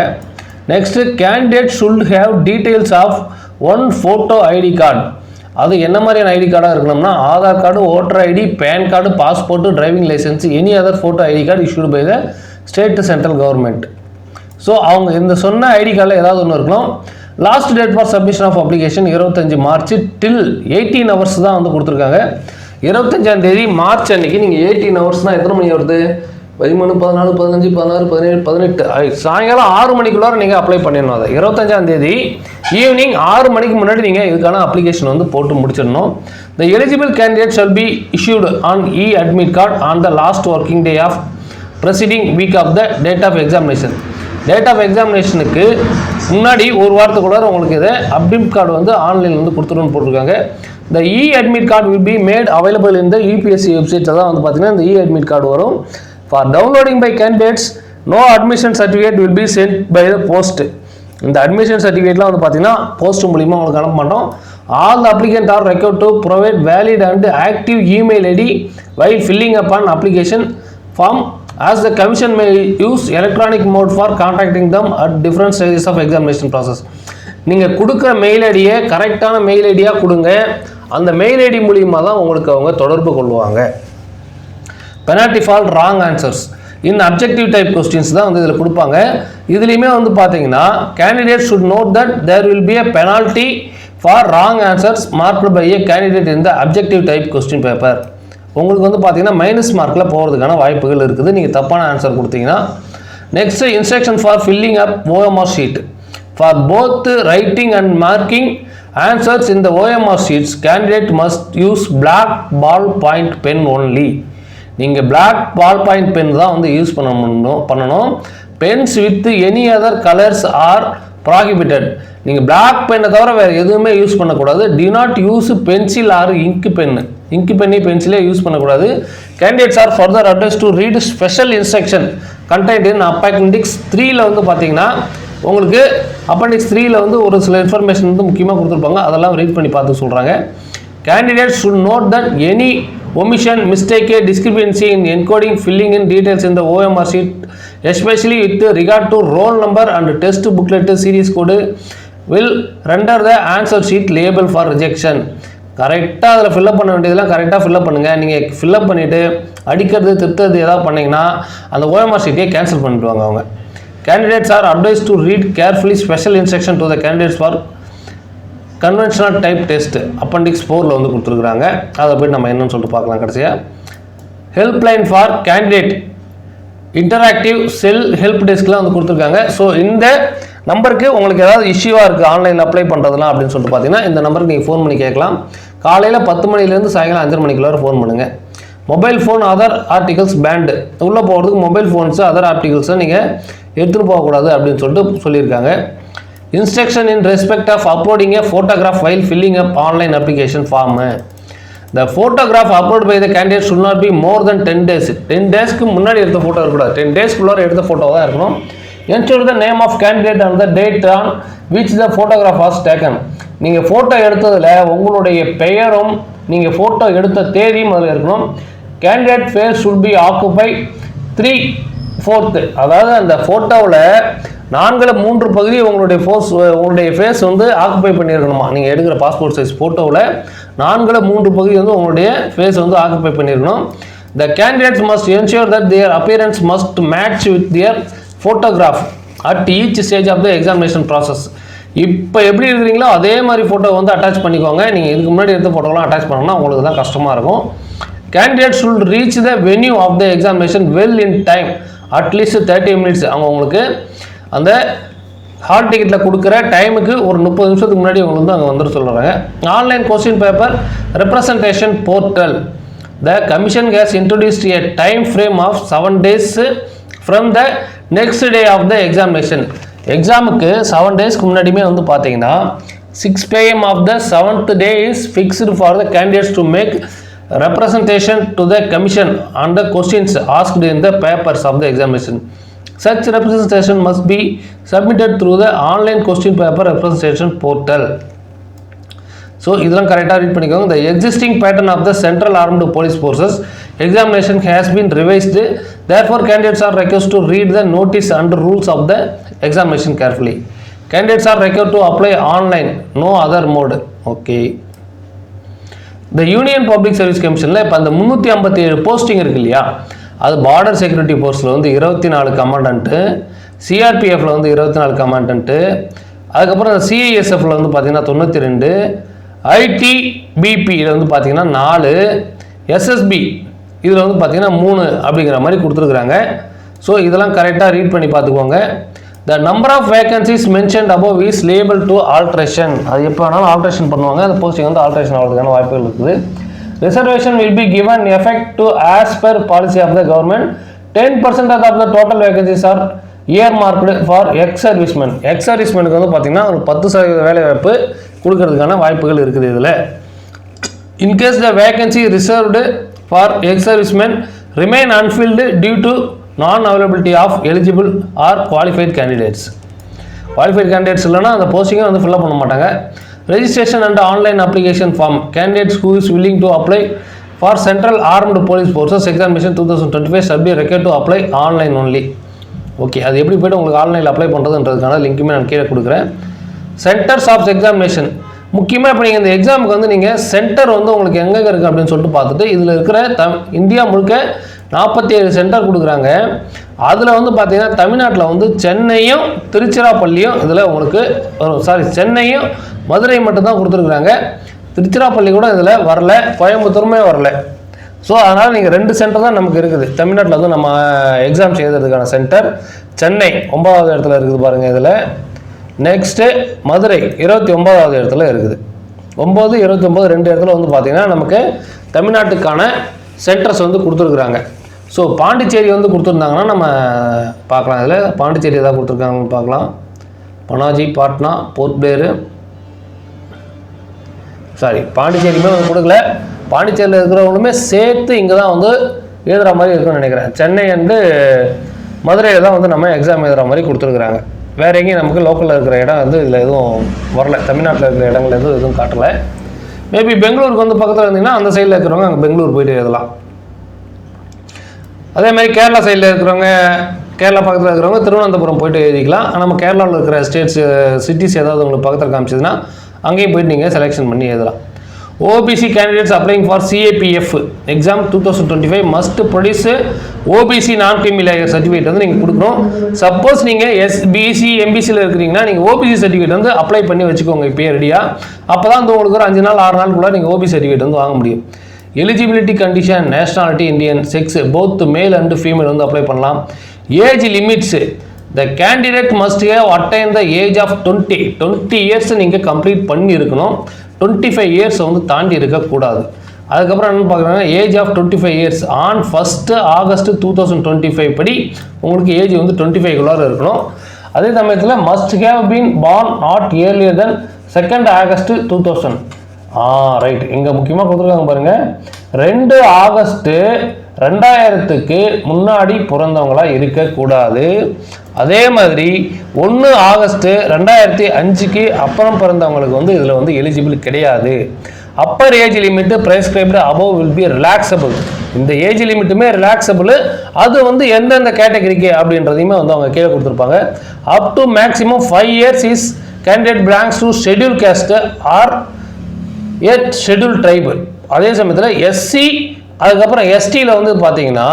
Next candidate should have details of one photo ID card. அது என்ன மாதிரியான ஐடி கார்டாக இருக்கணும்னா Aadhaar card, voter ID, PAN card, passport, driving licence, any other photo ID card issued by the state central government. So அவங்க இந்த சொன்ன ID கார்டில் ஏதாவது ஒன்று இருக்கணும். Last date for submission of application 25 March till 18 hours தான் வந்து கொடுத்துருக்காங்க. 25ஆம் தேதி மார்ச் அன்னைக்கு நீங்கள் 18 hours தான். எத்தனை மணி வருது? 13, 14, 15, 16, 17, 18 சாயங்காலம் 6 மணிக்குள்ளார நீங்கள் அப்ளை பண்ணிடணும். அதை 25ஆம் தேதி ஈவினிங் 6 மணிக்கு முன்னாடி நீங்கள் இதுக்கான அப்ளிகேஷன் வந்து போட்டு முடிச்சிடணும். The eligible candidate shall be issued an admit card on the last working day of preceding week of the date of examination. Date of எக்ஸாமினேஷனுக்கு முன்னாடி ஒரு வாரத்துக்குள்ளார உங்களுக்கு இதை அட்மிட் கார்டு வந்து ஆன்லைனில் வந்து கொடுத்துருன்னு போட்டிருக்காங்க. இந்த admit card will be made available in the UPSC வெப்சைட்டில் தான் வந்து பார்த்தீங்கன்னா இந்த அட்மிட் கார்டு வரும். For downloading by candidates, no admission certificate will be sent by the post. இந்த admission certificateலாம் வந்து பார்த்தீங்கன்னா போஸ்ட் மூலிமா உங்களுக்கு அனுப்ப மாட்டோம். All the applicant are required to provide valid and active email ID while filling up an application form as the commission may use electronic mode for contacting them at different stages of examination process. நீங்கள் கொடுக்குற mail ஐடியை கரெக்டான mail ஐடியாக கொடுங்க. அந்த mail ID மூலியமாக தான் உங்களுக்கு அவங்க தொடர்பு கொள்வாங்க. Penalty for wrong answers in objective type questions தான் வந்து இதில் கொடுப்பாங்க. இதுலேயுமே வந்து பார்த்தீங்கன்னா candidate should note that there will be a penalty for wrong answers marked by a candidate in the objective type question paper. உங்களுக்கு வந்து பார்த்தீங்கன்னா மைனஸ் மார்க்கில் போகிறதுக்கான வாய்ப்புகள் இருக்குது நீங்கள் தப்பான ஆன்சர் கொடுத்தீங்கன்னா. Next instruction for filling up OMR sheet for both writing and marking answers in the OMR sheets candidate must use black ball point pen only. நீங்கள் பிளாக் பால் பாயிண்ட் பென் தான் வந்து யூஸ் பண்ணணும். Pens with any other colours are prohibited. நீங்கள் black பென்னை தவிர வேறு எதுவுமே use பண்ணக்கூடாது. Do not use pencil or ink pen. Ink பென்னி பென்சிலே யூஸ் பண்ணக்கூடாது. Candidates are further advise to read special instruction content in appendix 3ல் வந்து பார்த்தீங்கன்னா உங்களுக்கு அப்பெண்டிக்ஸ் 3ல் வந்து ஒரு சில இன்ஃபர்மேஷன் வந்து முக்கியமாக கொடுத்துருப்பாங்க. அதெல்லாம் ரீட் பண்ணி பார்த்து சொல்கிறாங்க. Candidates should note that any omission, mistake, discrepancy in encoding, filling in details in the OMR sheet, especially with regard to roll number and test booklet series code, will render the answer sheet liable for rejection. கரெக்டாக அதில் fill up பண்ண வேண்டியதெல்லாம் கரெக்டாக fill up பண்ணுங்கள். நீங்கள் fill up பண்ணிவிட்டு அடிக்கிறது திருத்தது ஏதாவது பண்ணிங்கன்னா அந்த OMR ஷீட்டையே கேன்சல் பண்ணிவிடுவாங்க அவங்க. Candidates are advise to read carefully special instruction to the candidates for conventional type test appendix 4ல் வந்து கொடுத்துருக்குறாங்க. அதை போய் நம்ம என்னன்னு சொல்லிட்டு பார்க்கலாம். கடைசியாக helpline for candidate interactive cell help டெஸ்க்லாம் வந்து கொடுத்துருக்காங்க. ஸோ இந்த நம்பருக்கு உங்களுக்கு ஏதாவது இஷ்யூவாக இருக்குது ஆன்லைனில் அப்ளை பண்ணுறதுலாம் அப்படின்னு சொல்லிட்டு பார்த்தீங்கன்னா இந்த நம்பருக்கு நீங்கள் ஃபோன் பண்ணி கேட்கலாம். காலையில் 10 மணிலேருந்து சாயங்காலம் 5 மணிக்குள்ளார ஃபோன் பண்ணுங்கள். Mobile phone other articles banned உள்ளே போகிறதுக்கு மொபைல் ஃபோன்ஸு அதர் ஆர்டிகல்ஸை நீங்கள் எடுத்துகிட்டு போகக்கூடாது அப்படின்னு சொல்லிட்டு சொல்லியிருக்காங்க. Instruction in respect of uploading a photograph while filling up online application form. The photograph uploaded by the candidate should not be more than 10 days. 10 daysக்கு முன்னாடி எடுத்த ஃபோட்டோ இருக்கக்கூடாது. 10 daysக்குள்ளார எடுத்த ஃபோட்டோ தான் இருக்கணும். Ensure the name of candidate and the date on which the photograph was taken. நீங்கள் photo எடுத்ததில் உங்களுடைய பெயரும் நீங்கள் ஃபோட்டோ எடுத்த தேதியும் அதில் இருக்கணும். Candidate face should be occupied 3/4. அதாவது அந்த ஃபோட்டோவில் 4/3 பகுதி உங்களுடைய ஃபேஸ் வந்து ஆக்குப்பை பண்ணியிருக்கணுமா. நீங்கள் எடுக்கிற பாஸ்போர்ட் சைஸ் ஃபோட்டோவில் 4/3 பகுதி வந்து உங்களுடைய ஃபேஸ் வந்து ஆக்குப்பை பண்ணியிருக்கணும். The candidates must ensure that their appearance must match with their photograph at each stage of the examination process. இப்போ எப்படி இருக்கிறீங்களோ அதே மாதிரி ஃபோட்டோ வந்து அட்டாச் பண்ணிக்கோங்க. நீங்கள் இதுக்கு முன்னாடி எடுத்த ஃபோட்டோலாம் அட்டாச் பண்ணோம்னா உங்களுக்கு தான் கஷ்டமாக இருக்கும். Candidate should reach the venue of the examination well in time at least 30 minutes. அவங்க உங்களுக்கு அந்த ஹால் டிக்கெட்டில் கொடுக்குற டைமுக்கு ஒரு 30 நிமிஷத்துக்கு முன்னாடி அவங்க வந்து அங்கே வந்துட்டு சொல்கிறாங்க. Online question paper representation portal. The commission has introduced a time frame of 7 days from the next day of the examination. எக்ஸாமுக்கு 7 daysக்கு முன்னாடியுமே வந்து பார்த்தீங்கன்னா 6 PM of the 7th day is fixed for the candidates to make representation to the commission on the questions asked in the papers of the examination. Such representation must be submitted through the online question paper representation portal. So இதெல்லாம் கரெக்டாக read பண்ணிக்கோங்க. The existing pattern of the Central Armed Police Forces examination has been revised. Therefore, candidates are requested to read the notice and rules of the examination carefully. Candidates are required to apply online, no other mode. Okay. The Union Public Service Commissionல இப்போ அந்த 357 posting இருக்கு இல்லையா, அது border security போர்ஸில் வந்து 24 கமாண்டன்ட்டு, சிஆர்பிஎஃப்ல வந்து 24 கமாண்டன்ட்டு, அதுக்கப்புறம் அந்த சிஐஎஸ்எஃப்ல வந்து பார்த்தீங்கன்னா 92, ஐடிபிபியில் வந்து பார்த்தீங்கன்னா 4, எஸ்எஸ்பி இதில் வந்து பார்த்தீங்கன்னா 3 அப்படிங்கிற மாதிரி கொடுத்துருக்குறாங்க. ஸோ இதெல்லாம் கரெக்டாக ரீட் பண்ணி பார்த்துக்கோங்க. The number of vacancies mentioned above is liable to alteration. அது எப்போ வேணாலும் ஆல்ட்ரேஷன் பண்ணுவாங்க. அந்த போஸ்டிங் வந்து ஆல்ட்ரேஷன் ஆகிறதுக்கான வாய்ப்புகள் இருக்குது. Reservation will be given effect to as per policy of the government. 10% of the total vacancies are earmarked for ex-servicemen. Ex-servicemenக்கு வந்து பார்த்தீங்கன்னா ஒரு 10% வேலை வாய்ப்பு கொடுக்கறதுக்கான வாய்ப்புகள் இருக்குது இதில். In case the vacancy reserved for ex-servicemen remain unfilled due to non-availability of eligible or qualified candidates. Qualified candidates இல்லைனா அந்த போஸ்டிங்கை வந்து ஃபில்அப் பண்ண மாட்டாங்க. Registration and online application form. Candidates who is willing to apply for central armed police forces examination 2025 shall be required to apply online only. Okay, அது எப்படி போய்ட்டு உங்களுக்கு ஆன்லைனில் அப்ளை பண்ணுறதுன்றதுக்கான லிங்க்குமே நான் கீழே கொடுக்குறேன். சென்டர்ஸ் ஆஃப் எக்ஸாமினேஷன், முக்கியமாக இப்போ நீங்கள் இந்த எக்ஸாமுக்கு வந்து நீங்கள் சென்டர் வந்து உங்களுக்கு எங்கே இருக்குது அப்படின்னு சொல்லிட்டு பார்த்துட்டு இதில் இருக்கிற இந்தியா முழுக்க 47 சென்டர் கொடுக்குறாங்க. அதில் வந்து பார்த்தீங்கன்னா தமிழ்நாட்டில் வந்து சென்னையும் திருச்சிராப்பள்ளியும் இதில் உங்களுக்கு சென்னையும் மதுரை மட்டும்தான் கொடுத்துருக்குறாங்க. திருச்சிராப்பள்ளி கூட இதில் வரல, கோயம்புத்தூருமே வரல. ஸோ அதனால் நீங்கள் 2 சென்டர் தான் நமக்கு இருக்குது தமிழ்நாட்டில் வந்து நம்ம எக்ஸாம் செய்கிறதுக்கான சென்டர். சென்னை 9வது இடத்துல இருக்குது பாருங்கள் இதில். நெக்ஸ்ட்டு மதுரை 29வது இடத்துல இருக்குது. 9, 29 2 இடத்துல வந்து பார்த்திங்கன்னா நமக்கு தமிழ்நாட்டுக்கான சென்டர்ஸ் வந்து கொடுத்துருக்குறாங்க. ஸோ பாண்டிச்சேரி வந்து கொடுத்துருந்தாங்கன்னா நம்ம பார்க்கலாம். இதில் பாண்டிச்சேரி எதாவது கொடுத்துருக்காங்கன்னு பார்க்கலாம். பனாஜி, பாட்னா, போர்ட் பிளேரு, பாண்டிச்சேரியுமே வந்து கொடுக்கல. பாண்டிச்சேரியில் இருக்கிறவங்களுமே சேர்த்து இங்கே தான் வந்து எழுதுகிற மாதிரி இருக்குன்னு நினைக்கிறேன். சென்னை அண்டு மதுரையில் தான் வந்து நம்ம எக்ஸாம் எழுதுகிற மாதிரி கொடுத்துருக்குறாங்க. வேறு எங்கேயும் நமக்கு லோக்கலில் இருக்கிற இடம் வந்து இதில் எதுவும் வரல. தமிழ்நாட்டில் இருக்கிற இடங்கள் எதுவும் காட்டலை. மேபி பெங்களூருக்கு வந்து பக்கத்தில் இருந்தீங்கன்னா அந்த சைடில் இருக்கிறவங்க அங்கே பெங்களூர் போயிட்டு எழுதலாம். அதே மாதிரி கேரளா சைடில் இருக்கிறவங்க, கேரளா பக்கத்தில் இருக்கிறவங்க திருவனந்தபுரம் போயிட்டு எழுதிக்கலாம். நம்ம கேரளாவில் இருக்கிற ஸ்டேட்ஸ் சிட்டிஸ் ஏதாவது உங்களுக்கு பக்கத்தில் காமிச்சதுன்னா அங்கேயும் போயிட்டு நீங்கள் செலெக்ஷன் பண்ணி எழுதலாம். OBC candidates applying for CAPF exam 2025 must produce OBC non-creamy layer certificate வந்து நீங்கள் கொடுக்கணும். சப்போஸ் நீங்கள் SBC MBCயில் இருக்கிறீங்கன்னா நீங்கள் OBC சர்டிஃபிகேட் வந்து அப்ளை பண்ணி வச்சுக்கோங்க இப்போயே ரெடியாக. அப்போ தான் வந்து உங்களுக்கு ஒரு 5 நாள் 6 நாளுக்குள்ள நீங்கள் OBC சர்டிஃபிகேட் வந்து வாங்க முடியும். Eligibility condition, nationality Indian, sex both male and female வந்து அப்ளை பண்ணலாம். Age limits, the candidate must have attained the age of 20 years நீங்கள் கம்ப்ளீட் பண்ணி இருக்கணும். 25 years வந்து தாண்டி இருக்கக்கூடாது. அதுக்கப்புறம் என்ன பார்க்குறாங்க, age of 25 years on 1 August 2025 படி உங்களுக்கு ஏஜ் வந்து 25 இருக்கணும். அதே சமயத்தில் must have been born not earlier than 2 August 2000. Right, இங்கே முக்கியமாக கொடுத்துருக்காங்க பாருங்கள். 2 ஆகஸ்ட்டு 2000க்கு முன்னாடி பிறந்தவங்களாக இருக்கக்கூடாது. அதே மாதிரி 1 ஆகஸ்ட்டு 2005க்கு அப்புறம் பிறந்தவங்களுக்கு வந்து இதில் வந்து எலிஜிபிள் கிடையாது. Upper age limit prescribed above will be relaxable. இந்த ஏஜ் லிமிட்டுமே ரிலாக்ஸபிள். அது வந்து எந்தெந்த கேட்டகரிக்கு அப்படின்றதையுமே வந்து அவங்க கீழே கொடுத்துருப்பாங்க. Up to maximum 5 years is candidate belongs to schedule caste or schedule tribe. அதே சமயத்தில் எஸ்சி அதுக்கப்புறம் எஸ்டியில் வந்து பார்த்தீங்கன்னா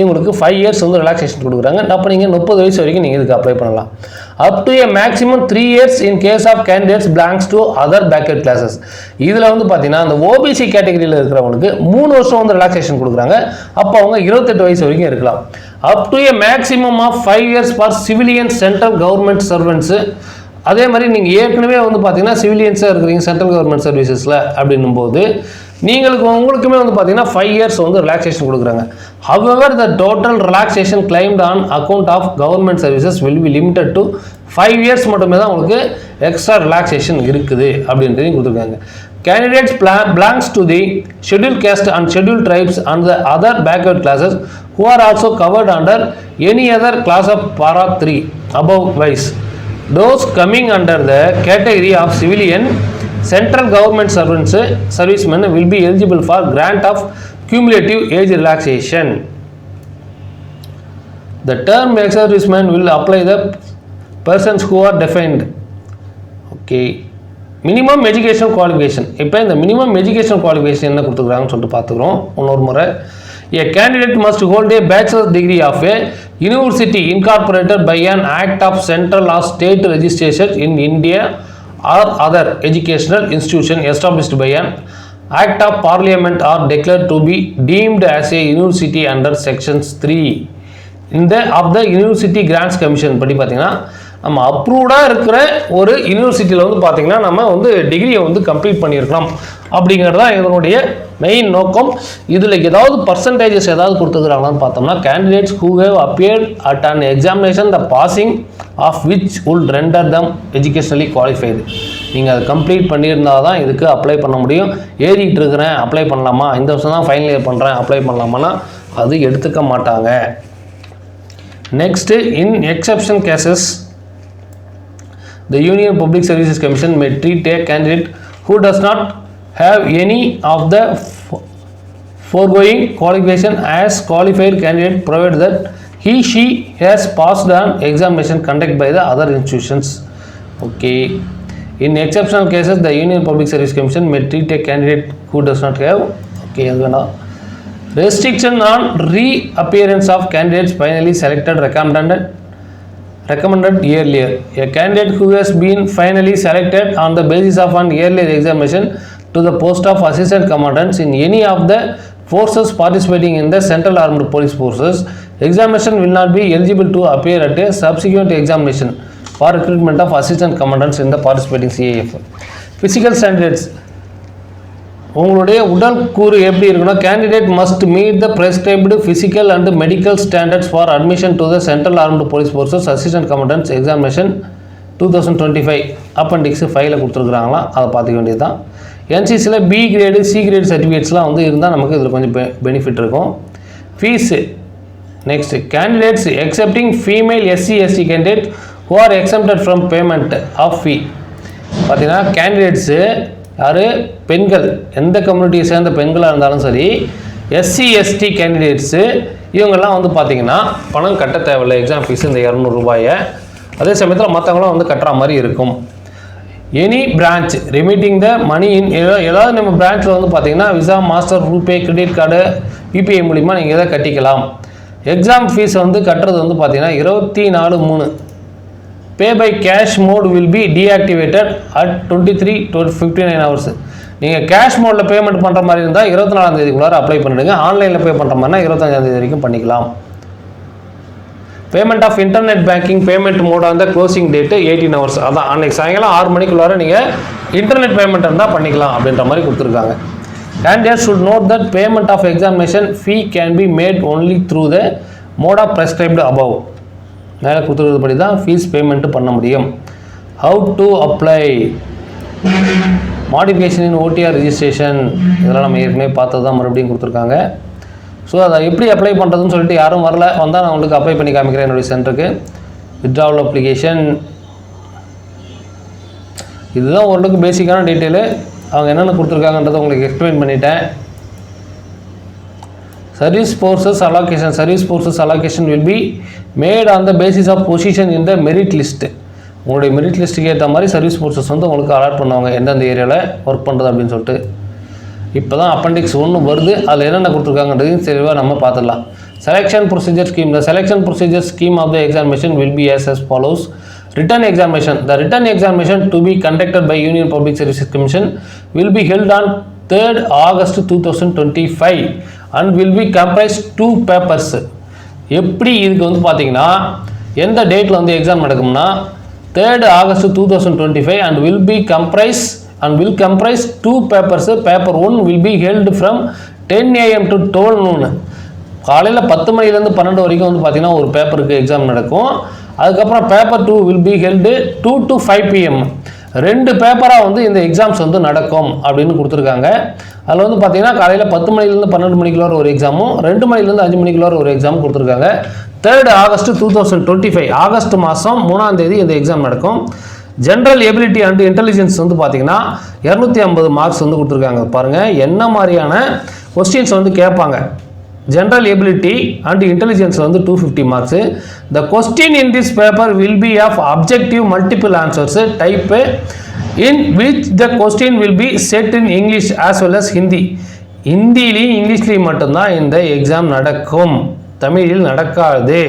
உங்களுக்கு 5 years வந்து ரிலாக்ஸேஷன் கொடுக்குறாங்க. அப்போ நீங்கள் 30 வயசு வரைக்கும் நீங்கள் இதுக்கு அப்ளை பண்ணலாம். Up to a maximum 3 years in case of candidates belongs to other backward classes. இதில் வந்து பார்த்தீங்கன்னா அந்த ஓபிசி கேட்டகரியில் இருக்கிறவங்களுக்கு 3 வருஷம் வந்து ரிலாக்ஸேஷன் கொடுக்குறாங்க. அப்போ அவங்க 28 வயசு வரைக்கும் இருக்கலாம். Up to a maximum of 5 years for civilian central government servants. அதே மாதிரி நீங்கள் ஏற்கனவே வந்து பார்த்தீங்கன்னா சிவிலியன்ஸாக இருக்கிறீங்க சென்ட்ரல் கவர்மெண்ட் சர்வீசஸில் அப்படின்னும் போது உங்களுக்குமே வந்து பார்த்தீங்கன்னா 5 years வந்து ரிலாக்ஸேஷன் கொடுக்குறாங்க. However the total relaxation claimed on account of government services will be limited to 5 years மட்டுமே தான் உங்களுக்கு எக்ஸ்ட்ரா ரிலாக்ஸேஷன் இருக்குது அப்படின்றதையும் கொடுத்துருக்காங்க. Candidates belongs to the scheduled caste and scheduled tribes and the other backward classes who are also covered under any other class of para 3 above wise. Those coming under the category of civilian central government servants servicemen will be eligible for grant of cumulative age relaxation. The term ex-servicemen will apply the persons who are defined. Okay. Minimum education qualification. இப்போ இந்த minimum education qualification என்ன கொடுத்துருக்காங்கன்னு சொல்லிட்டு பார்த்துக்கிறோம் இன்னொரு முறை. A candidate must hold a bachelor's degree of a university incorporated by an act of central or state registration in India or other educational institution established by an act of parliament or declared to be deemed as a university under sections 3 of the University Grants Commission படி பார்த்தீங்கன்னா நம்ம அப்ரூவ்டாக இருக்கிற ஒரு யூனிவர்சிட்டியில் வந்து பார்த்திங்கன்னா நம்ம வந்து டிகிரியை வந்து கம்ப்ளீட் பண்ணியிருக்கலாம் அப்படிங்கிறது தான் இதனுடைய மெயின் நோக்கம். இதில் ஏதாவது பர்சன்டேஜஸ் ஏதாவது கொடுத்துக்கிறாங்களான்னு பார்த்தோம்னா candidates who have appeared at an examination the passing of which would render them educationally qualified. நீங்கள் அதை கம்ப்ளீட் பண்ணியிருந்தால் தான் இதுக்கு அப்ளை பண்ண முடியும். ஏறிட்டு இருக்கிறேன் அப்ளை பண்ணலாமா, இந்த வருஷம் தான் ஃபைனல் இயர் பண்ணுறேன் அப்ளை பண்ணலாமான்னா அது எடுத்துக்க மாட்டாங்க. Next, in exception cases the Union Public Services Commission may treat a candidate who does not have any of the foregoing qualification as qualified candidate provided that he/she has passed on examination conducted by the other institutions. Okay. In exceptional cases, the Union Public Service Commission may treat a candidate who does not have restriction on reappearance of candidates finally selected recommended earlier. A candidate who has been finally selected on the basis of an earlier examination to the post of assistant commandants in any of the forces participating in the Central Armed Police Forces, examination will not be eligible to appear at a subsequent examination for recruitment of assistant commandants in the participating CAF. Physical standards. உங்களுடைய உடல் கூறு எப்படி இருக்குன்னா candidate must meet the prescribed physical and medical standards for admission to the central armed police forces assistant commandants examination 2025 appendix 5ல் கொடுத்துருக்குறாங்களாம். அதை பார்த்துக்க வேண்டியது தான். என்சிசியில் பி கிரேடு சி கிரேடு சர்டிஃபிகேட்ஸ்லாம் வந்து இருந்தால் நமக்கு இதில் கொஞ்சம் பெனிஃபிட் இருக்கும். Fee next candidates excepting female SC/ST candidate who are exempted from payment of fee. பார்த்தீங்கன்னா கேண்டிடேட்ஸு யார் பெண்கள் எந்த கம்யூனிட்டியை சேர்ந்த பெண்களாக இருந்தாலும் சரி SC/ST கேண்டிடேட்ஸு இவங்கெல்லாம் வந்து பார்த்திங்கன்னா பணம் கட்ட தேவையில்லை எக்ஸாம் ஃபீஸ் இந்த 200 ரூபாயை. அதே சமயத்தில் மற்றவங்களாம் வந்து கட்டுற மாதிரி இருக்கும். எனி பிரான்ச் ரிமிட்டிங் த மணி இன் ஏதாவது நம்ம பிரான்ச்சில் வந்து பார்த்திங்கன்னா visa master RuPay credit card UPI மூலிமா நீங்கள் எதை கட்டிக்கலாம். எக்ஸாம் ஃபீஸ் வந்து கட்டுறது வந்து பார்த்திங்கன்னா 24/3 pay by cash mode will be deactivated at 23 to 59 hours. நீங்கள் கேஷ் மோடில் பேமெண்ட் பண்ணுற மாதிரி இருந்தால் 24ஆம் தேதிக்குள்ளார அப்ளை பண்ணிவிடுங்க. ஆன்லைனில் பே பண்ணுற மாதிரினா 25ஆம் தேதி வரைக்கும் பண்ணிக்கலாம். Payment of internet banking payment mode அந்த க்ளோசிங் டேட்டு 18 hours. அதான் அன்றைக்கி சாயங்காலம் 6 மணிக்குள்ளார நீங்கள் இன்டர்நெட் பேமெண்ட் இருந்தால் பண்ணிக்கலாம் அப்படின்ற மாதிரி கொடுத்துருக்காங்க. Candidates should note that payment of examination fee can be made only through the mode of prescribed above. மேலே கொடுத்துருக்கிறபடி தான் ஃபீஸ் பேமெண்ட்டு பண்ண முடியும். How to apply modification in OTR registration இதெல்லாம் நம்ம ஏற்கனவே பார்த்தது தான் மறுபடியும் கொடுத்துருக்காங்க. ஸோ அதை எப்படி அப்ளை பண்ணுறதுன்னு சொல்லிட்டு யாரும் வரல வந்தால் நான் உங்களுக்கு அப்ளை பண்ணி காமிக்கிறேன் என்னுடைய சென்டருக்கு. வித்ட்ராவல் அப்ளிகேஷன் இதுதான் ஓரளவுக்கு பேசிக்கான டீட்டெயிலு. அவங்க என்னென்ன கொடுத்துருக்காங்கன்றதை உங்களுக்கு எக்ஸ்பிளைன் பண்ணிட்டேன். Service forces allocation will be made on the basis of position in the merit list. உங்களுடைய மெரிட் லிஸ்ட்டுக்கு ஏற்ற மாதிரி சர்வீஸ் ஃபோர்ஸஸ் வந்து உங்களுக்கு அலாட் பண்ணுவாங்க எந்தெந்த ஏரியாவில் ஒர்க் பண்ணுறது அப்படின்னு சொல்லிட்டு. இப்போ தான் அப்பண்டிக்ஸ் 1 வருது. அதில் என்னென்ன கொடுத்துருக்காங்கன்றதையும் தெளிவாக நம்ம பார்த்துடலாம். Selection procedure scheme. The selection procedure scheme of the examination will be as follows. Written examination. The written examination to be conducted by Union Public Service Commission will be held on 3rd August 2025 and will be comprised 2 papers. எப்படி இதுக்கு வந்து பார்த்தீங்கன்னா எந்த டேட்டில் வந்து exam நடக்கும்னா 3rd August 2025 and will comprise 2 papers. Paper 1 will be held from 10 AM to 12 noon. காலையில் 10 மணிலேருந்து 12 வரைக்கும் வந்து பார்த்தீங்கன்னா ஒரு பேப்பருக்கு எக்ஸாம் நடக்கும். அதுக்கப்புறம் paper 2 will be held 2 to 5 PM. 2 பேப்பராக வந்து இந்த எக்ஸாம்ஸ் வந்து நடக்கும் அப்படின்னு கொடுத்துருக்காங்க. அதில் வந்து பார்த்தீங்கன்னா காலையில் 10 மணிலேருந்து 12 மணிக்குள்ளார ஒரு எக்ஸாமும் 2 மணிலேருந்து 5 மணிக்குள்ளார ஒரு எக்ஸாமும் கொடுத்துருக்காங்க. 3rd August 2025 ஆகஸ்ட் மாதம் 3ஆம் தேதி இந்த எக்ஸாம் நடக்கும். ஜென்ரல் எபிலிட்டி அண்ட் இன்டெலிஜென்ஸ் வந்து பார்த்தீங்கன்னா 250 மார்க்ஸ் வந்து கொடுத்துருக்காங்க. பாருங்கள் என்ன மாதிரியான கொஸ்டின்ஸ் வந்து கேட்பாங்க. ஜென்ரல் எபிலிட்டி அண்ட் இன்டெலிஜென்ஸ் வந்து 250 marks. The question in this paper will be of objective multiple answers type in which the question will be set in English as well as Hindi. ஹிந்திலையும் இங்கிலீஷ்லேயும் மட்டும்தான் இந்த எக்ஸாம் நடக்கும், தமிழில் நடக்காது.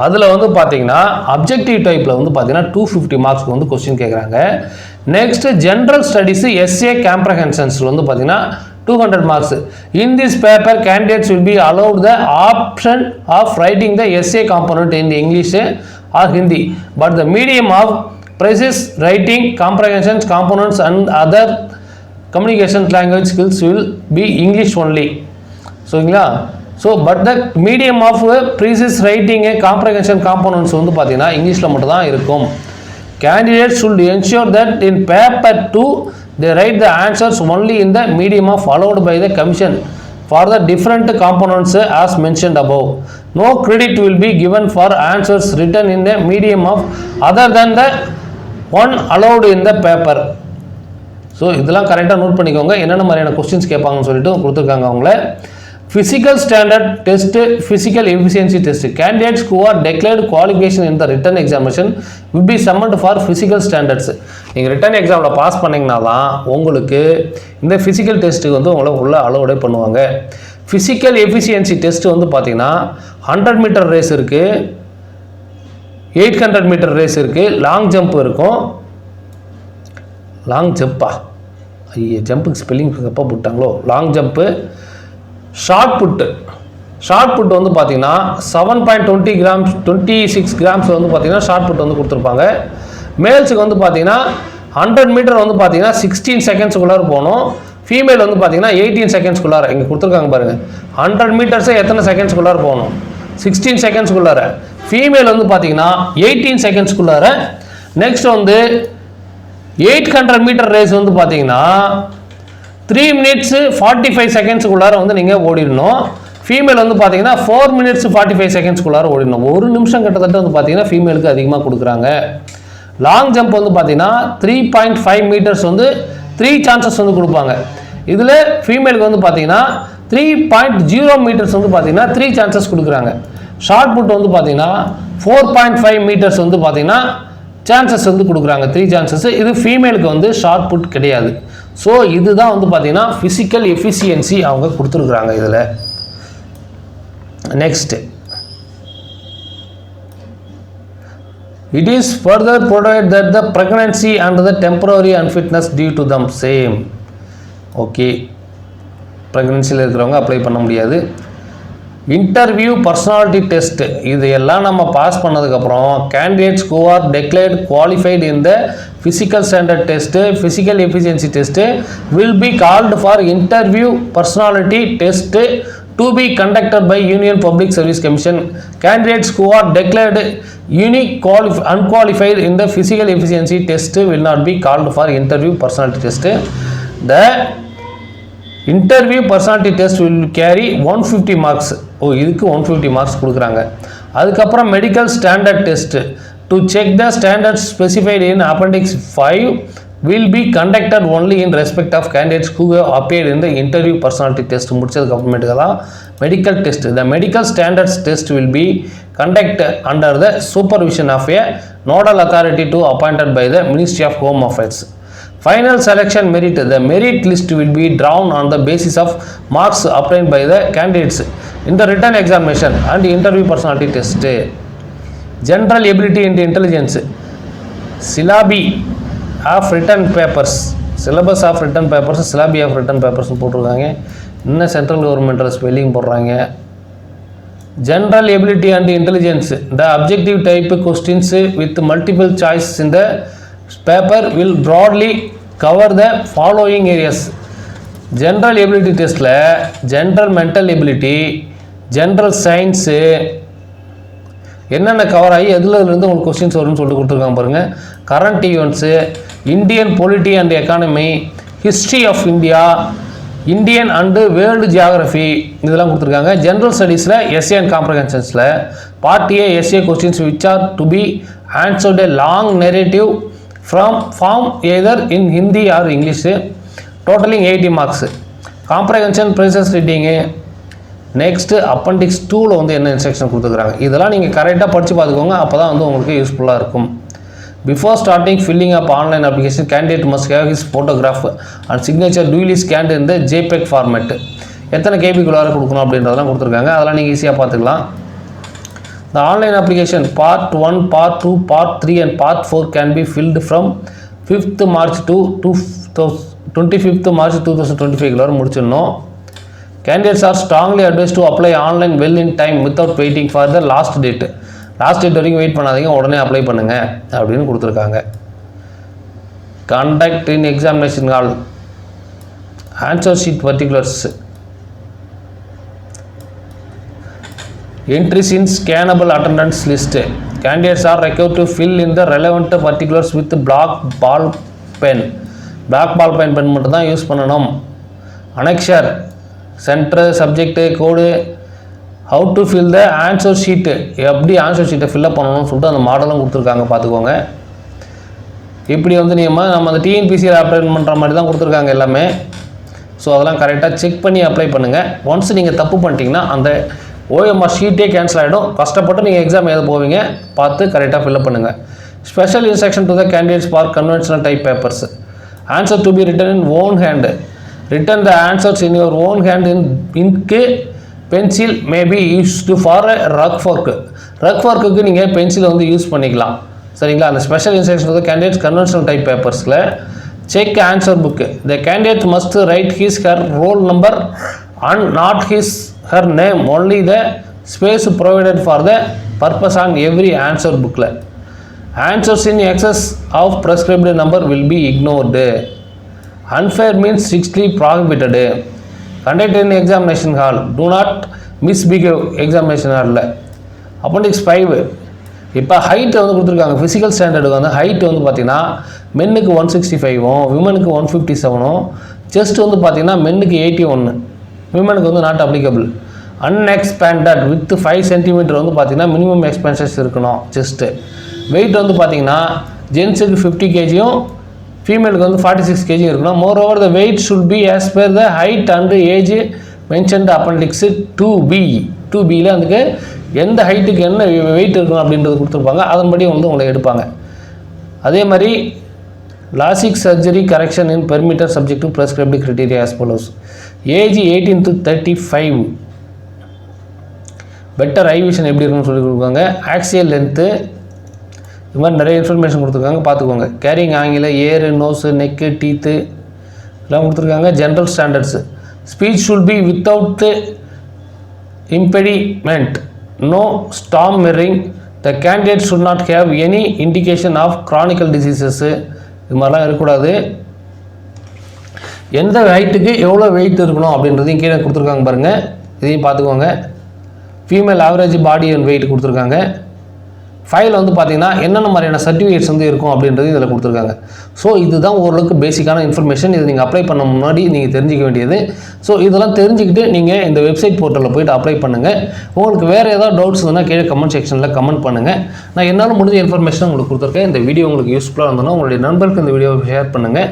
அதில் வந்து பார்த்தீங்கன்னா அப்ஜெக்டிவ் டைப்பில் வந்து பார்த்தீங்கன்னா 250 மார்க்ஸ்க்கு வந்து கொஸ்டின் கேட்குறாங்க. நெக்ஸ்ட் ஜென்ரல் ஸ்டடீஸு எஸ்ஏ காம்ப்ரஹென்ஷன்ஸில் வந்து பார்த்தீங்கன்னா 200 marks. In this paper, candidates will be allowed the option of writing the essay component in the English or Hindi, but the medium of precise writing, comprehensions, components and other communication language skills will be English only. So but the medium of precise writing and comprehension components வந்து பார்த்தீங்கன்னா இங்கிலீஷில் மட்டும் தான் இருக்கும். Candidates should ensure that in paper 2 they write the answers only in the medium of allowed by the commission for the different components as mentioned above. No credit will be given for answers written in the medium of other than the one allowed in the paper. So இதெல்லாம் கரெக்டாக note பண்ணிக்கோங்க. என்னென்ன மாதிரியான questions கேட்பாங்கன்னு சொல்லிட்டு கொடுத்துருக்காங்க அவங்கள. Physical standard test, physical efficiency test. Candidates who are declared qualification in the written examination will be summoned for physical standards. நீங்கள் return எக்ஸாமில் பாஸ் பண்ணிங்கன்னா தான் உங்களுக்கு இந்த ஃபிசிக்கல் டெஸ்ட்டுக்கு வந்து உங்களை உள்ள அலோவ் பண்ணுவாங்க. ஃபிசிக்கல் எஃபிஷியன்சி டெஸ்ட் வந்து பார்த்தீங்கன்னா 100 மீட்டர் ரேஸ் இருக்குது, 800 மீட்டர் ரேஸ் இருக்குது, லாங் ஜம்ப் இருக்கும். லாங் ஜம்பா ஐயா, ஜம்புக்கு ஸ்பெல்லிங் எப்போ போட்டாங்களோ. லாங் ஜம்ப்பு, ஷார்ட் புட்டு வந்து பார்த்தீங்கன்னா 7.20 கிராம்ஸ் 26 கிராம்ஸ் வந்து பார்த்தீங்கன்னா ஷார்ட் புட் வந்து கொடுத்துருப்பாங்க. மேல்ஸுக்கு வந்து பார்த்தீங்கன்னா 100 மீட்டர் வந்து பார்த்தீங்கன்னா 16 செகண்ட்ஸுக்குள்ளார போகணும். ஃபீமேல் வந்து பார்த்தீங்கன்னா 18 செகண்ட்ஸ்குள்ளார. இங்கே கொடுத்துருக்காங்க பாருங்கள், 100 மீட்டர்ஸை எத்தனை செகண்ட்ஸ்குள்ளார போகணும்? 16 செகண்ட்ஸ்குள்ளார. ஃபீமேல் வந்து பார்த்தீங்கன்னா 18 செகண்ட்ஸ்குள்ளார. நெக்ஸ்ட் வந்து 800 மீட்டர் ரேஸ் வந்து பார்த்தீங்கன்னா 3 minutes 45 செகண்ட்ஸுக்குள்ளார வந்து நீங்கள் ஓடிடணும். ஃபீமேல் வந்து பார்த்தீங்கன்னா 4 minutes 45 செகண்ட்ஸ்குள்ளார ஓடிடணும். ஒரு நிமிஷம் கிட்டத்தட்ட வந்து பார்த்தீங்கன்னா ஃபீமேலுக்கு அதிகமாக கொடுக்குறாங்க. லாங் ஜம்ப் வந்து பார்த்தீங்கன்னா 3.5 மீட்டர்ஸ் வந்து 3 சான்சஸ் வந்து கொடுப்பாங்க. இதில் ஃபீமேலுக்கு வந்து பார்த்தீங்கன்னா 3.0 மீட்டர்ஸ் வந்து பார்த்தீங்கன்னா 3 சான்சஸ் கொடுக்குறாங்க. ஷார்ட் புட் வந்து பார்த்தீங்கன்னா 4.5 மீட்டர்ஸ் வந்து பார்த்தீங்கன்னா சான்சஸ் வந்து கொடுக்குறாங்க, 3 சான்சஸ். இது ஃபீமேலுக்கு வந்து ஷார்ட் புட் கிடையாது. ஸோ இதுதான் வந்து பார்த்தீங்கன்னா ஃபிசிக்கல் எஃபிஷியன்சி அவங்க கொடுத்துருக்குறாங்க இதில். Next, it is further provided that the pregnancy and the temporary unfitness due to them same. Okay, ப்ரெக்னன்சியில் இருக்கிறவங்க அப்ளை பண்ண முடியாது. இன்டர்வியூ பர்சனாலிட்டி டெஸ்ட் இது எல்லாம் நம்ம பாஸ் பண்ணதுக்கப்புறம் candidates who are declared qualified in the physical standard test, physical efficiency test will be called for interview personality test to be conducted by Union Public Service Commission. Candidates who are declared unqualified in the physical efficiency test will not be called for interview personality test. The interview personality test will carry 150 marks. இதுக்கு 150 marks கொடுக்குறாங்க. அதுக்கப்புறம் medical standard test to check the standards specified in appendix 5 will be conducted only in respect of candidates who have appeared in the interview personality test. முடிச்சதுக்கு அப்புறமேட்டுக்கு தான் medical test. The medical standards test will be conducted under the supervision of a nodal authority to appointed by the Ministry of Home Affairs. Final selection merit, the merit list will be drawn on the basis of marks obtained by the candidates in the written examination and interview personality test. General ability and intelligence, syllabi of written papers, syllabus of written papers, syllabi of written papers போட்டிருக்காங்க. இன்னும் central government spelling போடுறாங்க. General ability and intelligence, the objective type questions with multiple choice in the paper will broadly cover the following areas. General ability testல general mental ability, general science என்னென்ன cover ஆகி எதுலேருந்து உங்களுக்கு questions வரும்னு சொல்லிட்டு கொடுத்துருக்காங்க பாருங்கள். Current events, Indian polity and economy, history of India, Indian and world geography இதெல்லாம் கொடுத்துருக்காங்க. ஜென்ரல் ஸ்டடீஸில் எஸ்ஏ அண்ட் காம்ப்ரஹென்ஷன்ஸில் part A essay questions which are to be answered a long narrative from form either in Hindi or English, totaling 80 marks. Comprehension process reading. Next appendix 2ல் வந்து என்ன instruction கொடுத்துருக்காங்க இதெல்லாம் நீங்கள் கரெக்டாக படித்து பார்த்துக்கோங்க, அப்போ தான் வந்து உங்களுக்கு யூஸ்ஃபுல்லாக இருக்கும். Before starting filling up online application, candidate must have his photograph and signature duly scanned in the JPEG format. எத்தனை கேபிக்குள்ளார கொடுக்கணும் அப்படின்றதெல்லாம் கொடுத்துருக்காங்க, அதெல்லாம் நீங்கள் ஈஸியாக பார்த்துக்கலாம். The online application part 1, part 2, part 3 and part 4 can be filled from 5th March to 25th March 2025 குள்ளார முடிச்சிடணும். Candidates are strongly advised to apply online well in time without waiting for the last date. Last date வரைக்கும் wait பண்ணாதீங்க, உடனே apply பண்ணுங்கள் அப்படின்னு கொடுத்துருக்காங்க. Conduct in examination hall, answer sheet particulars, entries in scannable attendance list. Candidates are required to fill in the relevant particulars with black ball pen. black ball pen மட்டும் தான் use பண்ணணும். Annexure, centre, subject, code, how to fill the answer sheet, எப்படி answer ஷீட்டை fill up பண்ணணும்னு சொல்லிட்டு அந்த மாடலும் கொடுத்துருக்காங்க பார்த்துக்கோங்க. இப்படி வந்து நம்ம அந்த டிஎன்பிசியில் அப்ளை பண்ணுற மாதிரி தான் கொடுத்துருக்காங்க எல்லாமே. ஸோ அதெல்லாம் கரெக்டாக செக் பண்ணி அப்ளை பண்ணுங்கள். ஒன்ஸ் நீங்கள் தப்பு பண்ணிட்டீங்கன்னா அந்த ஓஎம்ஆர் ஷீட்டே கேன்சல் ஆகிடும். கஷ்டப்பட்டு நீங்கள் எக்ஸாம் எழுத போவீங்க, பார்த்து கரெக்டாக ஃபில்அப் பண்ணுங்கள். Special instruction to the candidates for conventional type papers. Answer to be written in own hand. Written the answers in your own hand in ink pencil may be used for rough work. Rough ஒர்க்குக்கு நீங்கள் பென்சிலை வந்து use பண்ணிக்கலாம். சரிங்களா? அந்த special instruction to the candidates conventional type பேப்பர்ஸில் check answer book. The candidate must write his her roll number and not his her name, only the space provided for the purpose on every answer புக்கில். Answers in excess of prescribed number will be ignored. Unfair means strictly prohibited. Conduct in examination hall. Do not misbehave examination hall. Appendix 5. இப்போ height வந்து கொடுத்துருக்காங்க. Physical ஸ்டாண்டர்டுக்கு வந்து height வந்து பார்த்தீங்கன்னா மென்னுக்கு 165ம் விமனுக்கு 157ம், chest வந்து பார்த்தீங்கன்னா மென்னுக்கு 81, விமனுக்கு வந்து not applicable. Unexpanded with 5 centimetre வந்து பார்த்தீங்கன்னா மினிமம் எக்ஸ்பென்சஸ் இருக்கணும் செஸ்ட்டு. வெயிட் வந்து பார்த்தீங்கன்னா ஜென்ஸுக்கு 50 kgயும் ஃபீமேலுக்கு வந்து 46 kg இருக்கணும். Moreover the weight should be as per the height and age mentioned appendix 2B. 2Bயில் அதுக்கு எந்த ஹைட்டுக்கு என்ன வெயிட் இருக்கணும் அப்படின்றது கொடுத்துருப்பாங்க. அதன்படி வந்து உங்களை எடுப்பாங்க. அதே மாதிரி LASIK surgery correction in permitted subject to prescribed criteria as follows. Age 18 to 35. Better I vision எப்படி இருக்குன்னு சொல்லி கொடுப்பாங்க. ஆக்சியல் லென்த்து, இது மாதிரி நிறைய இன்ஃபர்மேஷன் கொடுத்துருக்காங்க, பார்த்துக்கோங்க. கேரிங் ஆங்கில, ஏரு, நோஸு, நெக்கு, டீத்து எல்லாம் கொடுத்துருக்காங்க. General standards. Speech shall be without impediment, no stammering. The candidate should not have any indication of chronical diseases, இது மாதிரிலாம் இருக்கக்கூடாது. எந்த ஹைட்டுக்கு எவ்வளோ வெயிட் இருக்கணும் அப்படின்றதையும் கீழே கொடுத்துருக்காங்க பாருங்கள், இதையும் பார்த்துக்கோங்க. Female average body and weight கொடுத்துருக்காங்க. ஃபைல் வந்து பார்த்தீங்கன்னா என்னென்ன மாதிரியான சர்டிஃபிகேட்ஸ் வந்து இருக்கும் அப்படின்றது இதில் கொடுத்துருக்காங்க. ஸோ இதுதான் ஓரளவுக்கு பேசிக்கான இன்ஃபர்மேஷன். இது நீங்கள் அப்ளை பண்ண முன்னாடி நீங்கள் தெரிஞ்சிக்க வேண்டியது. ஸோ இதெல்லாம் தெரிஞ்சுக்கிட்டு நீங்கள் இந்த வெப்சைட் போர்ட்டலில் போய்ட்டு அப்ளை பண்ணுங்கள். உங்களுக்கு வேறு ஏதாவது டவுட்ஸ் இருந்தால் கீழே கமெண்ட் செக்ஷனில் கமெண்ட் பண்ணுங்கள். நான் என்னால் முடிஞ்ச இன்ஃபர்மேஷன் உங்களுக்கு கொடுத்துருக்கேன். இந்த வீடியோ உங்களுக்கு யூஸ்ஃபுல்லாக இருந்ததுன்னா உங்களுடைய நண்பர்களுக்கு இந்த வீடியோவை ஷேர் பண்ணுங்கள்.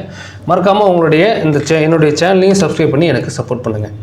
மறக்காமல் உங்களுடைய என்னுடைய சேனலையும் சப்ஸ்கிரைப் பண்ணி எனக்கு சப்போர்ட் பண்ணுங்கள்.